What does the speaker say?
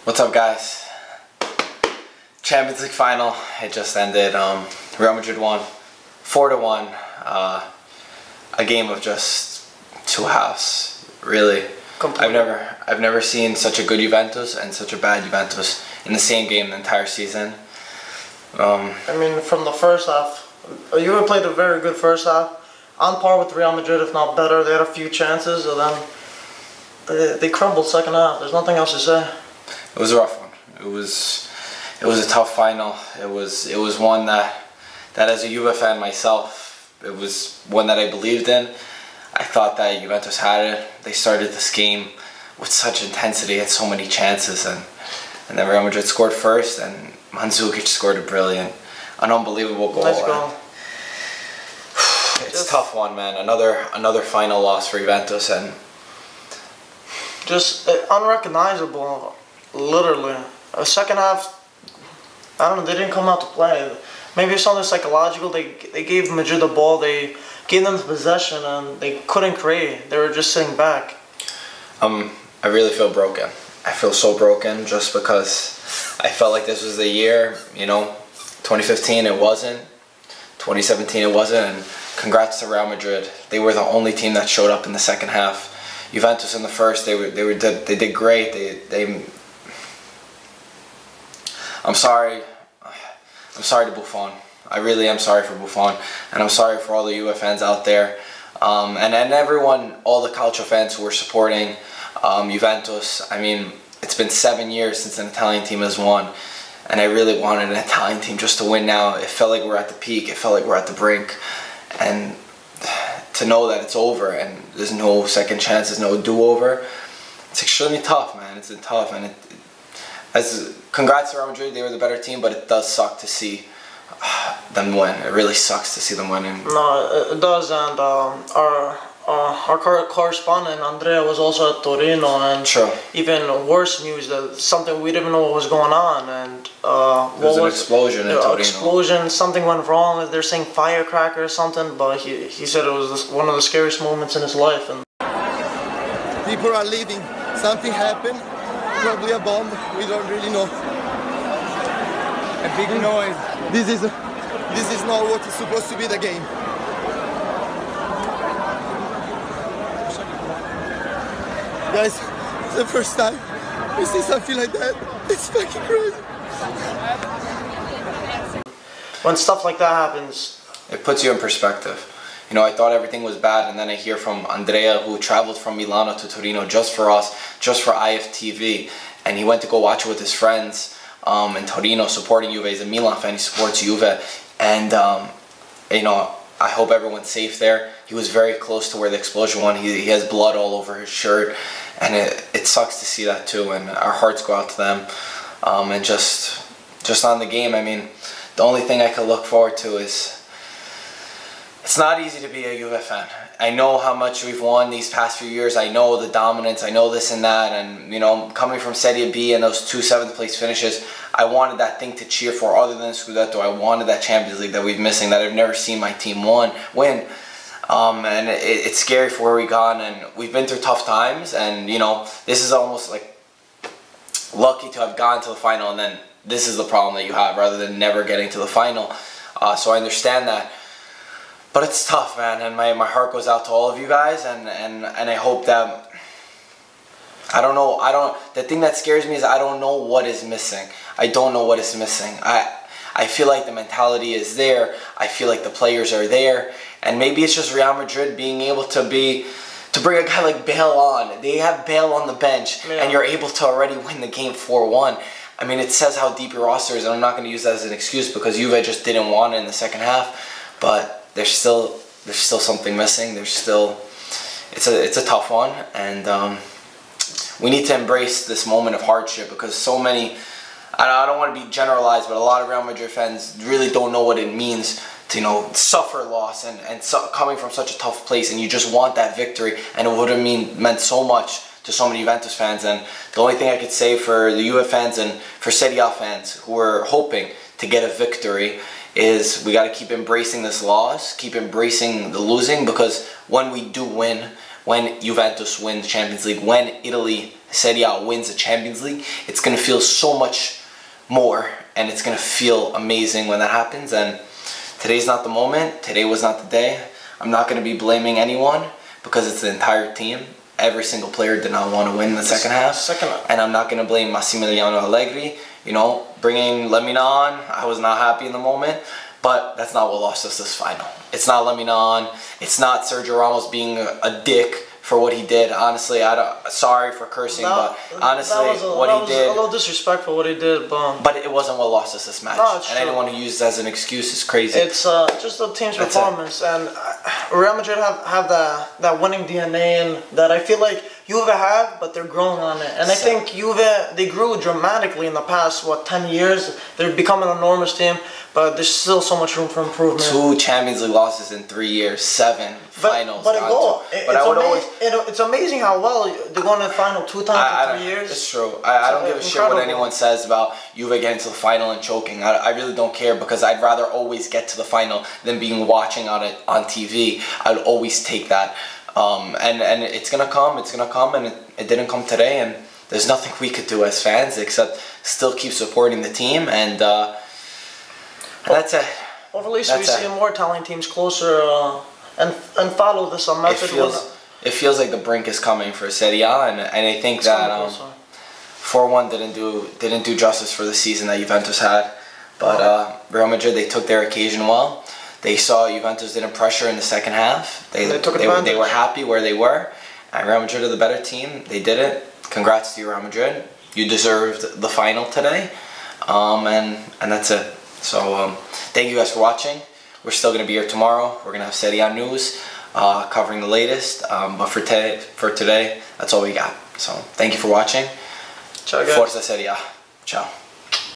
What's up, guys? Champions League final. It just ended. Real Madrid won 4-1. A game of just two halves. Really, Completely. I've never seen such a good Juventus and such a bad Juventus in the same game the entire season. I mean, from the first half, Juve played a very good first half, on par with Real Madrid, if not better. They had a few chances, and then they crumbled second half. There's nothing else to say. It was a rough one. It was a tough final. It was one that as a Juve fan myself, it was one that I believed in. I thought that Juventus had it. They started this game with such intensity, had so many chances, and then Real Madrid scored first, and Mandzukic scored an unbelievable goal. Nice goal. It's a tough one, man. Another final loss for Juventus, and just unrecognizable. Literally, a second half. I don't know. They didn't come out to play. Maybe it's something psychological. They gave Madrid the ball. They gave them the possession, and they couldn't create. They were just sitting back. I really feel broken. I feel so broken just because I felt like this was the year. 2015 it wasn't. 2017 it wasn't. And congrats to Real Madrid. They were the only team that showed up in the second half. Juventus in the first, they did great. I'm sorry to Buffon. I really am sorry for Buffon, and I'm sorry for all the Juve fans out there, and everyone, all the Calcio fans who were supporting Juventus. I mean, it's been 7 years since an Italian team has won, and I really wanted an Italian team just to win now. It felt like we're at the peak. It felt like we're at the brink, and to know that it's over and there's no second chance, there's no do-over, it's extremely tough, man. It's tough, and congrats to Real Madrid, they were the better team, but it does suck to see them win. It really sucks to see them winning. No, it does, and our correspondent Andrea was also at Torino, and True. Even worse news, that something we didn't know what was going on, and there was an explosion in Torino. Explosion, something went wrong. They're saying firecracker or something, but he said it was one of the scariest moments in his life. And people are leaving. Something happened. Probably a bomb. We don't really know. A big noise. This is not what is supposed to be the game. Guys, it's the first time we see something like that. It's fucking crazy. When stuff like that happens, it puts you in perspective. I thought everything was bad, and then I hear from Andrea, who traveled from Milano to Torino just for us, just for IFTV, and he went to go watch it with his friends in Torino, supporting Juve. He's a Milan fan, he supports Juve, and I hope everyone's safe there. He was very close to where the explosion went. He has blood all over his shirt, and it sucks to see that too, and our hearts go out to them. And just on the game, I mean, the only thing I could look forward to is, it's not easy to be a Juve fan. I know how much we've won these past few years. I know the dominance. I know this and that. And, coming from Serie B and those 2 7th place finishes, I wanted that thing to cheer for other than Scudetto. I wanted that Champions League that we've missing, that I've never seen my team win. And it's scary for where we've gone. And we've been through tough times. And, this is almost like lucky to have gone to the final. And then this is the problem that you have, rather than never getting to the final. So I understand that. But it's tough, man, and my heart goes out to all of you guys, and I hope that, the thing that scares me is I don't know what is missing. I don't know what is missing. I feel like the mentality is there. I feel like the players are there, and maybe it's just Real Madrid being able to bring a guy like Bale on. They have Bale on the bench, and you're able to already win the game 4-1. I mean, it says how deep your roster is, and I'm not going to use that as an excuse because Juve just didn't want it in the second half, but there's still something missing. It's a tough one, and we need to embrace this moment of hardship, because so many, I don't want to be generalized, but a lot of Real Madrid fans really don't know what it means to suffer loss and coming from such a tough place, and you just want that victory, and it would have meant so much to so many Juventus fans. And the only thing I could say for the Juve fans and for Serie A fans who are hoping to get a victory is we got to keep embracing this loss, keep embracing the losing, because when we do win, when Juventus win the Champions League, when Italy Serie A wins the Champions League, it's going to feel so much more, and it's going to feel amazing when that happens. And today's not the moment. Today was not the day. I'm not going to be blaming anyone because it's the entire team. Every single player did not want to win the second half. And I'm not going to blame Massimiliano Allegri. You know, bringing Lemina on, I was not happy in the moment. But that's not what lost us this final. It's not Lemina on. It's not Sergio Ramos being a dick for what he did. Honestly, sorry for cursing, but honestly, what he did, a little disrespectful what he did, but it wasn't what lost us this match. No, it's and true. anyone who uses it as an excuse is crazy. It's just the team's performance, and Real Madrid have that winning DNA, and that I feel like Juve have, but they're growing on it. And I think Juve, they grew dramatically in the past 10 years. They're becoming an enormous team, but there's still so much room for improvement. 2 Champions League losses in 3 years, 7 finals. It's amazing how well they're going to the final 2 times in 3 years. It's true. I don't give a shit what anyone says about Juve getting to the final and choking. I really don't care, because I'd rather always get to the final than being watching on it on TV. I'd always take that. And it's gonna come, and it didn't come today, and there's nothing we could do as fans except still keep supporting the team, and that's it. Hopefully, we see more Italian teams closer and follow this method. It feels like the brink is coming for Serie A, and I think that 4-1 didn't do justice for the season that Juventus had, but Real Madrid, they took their occasion well. They saw Juventus didn't pressure in the second half. They were happy where they were. And Real Madrid are the better team. They did it. Congrats to you, Real Madrid. You deserved the final today. And that's it. So thank you guys for watching. We're still going to be here tomorrow. We're going to have Serie A news covering the latest. But for today, that's all we got. So thank you for watching. Ciao, guys. Forza Serie A. Ciao.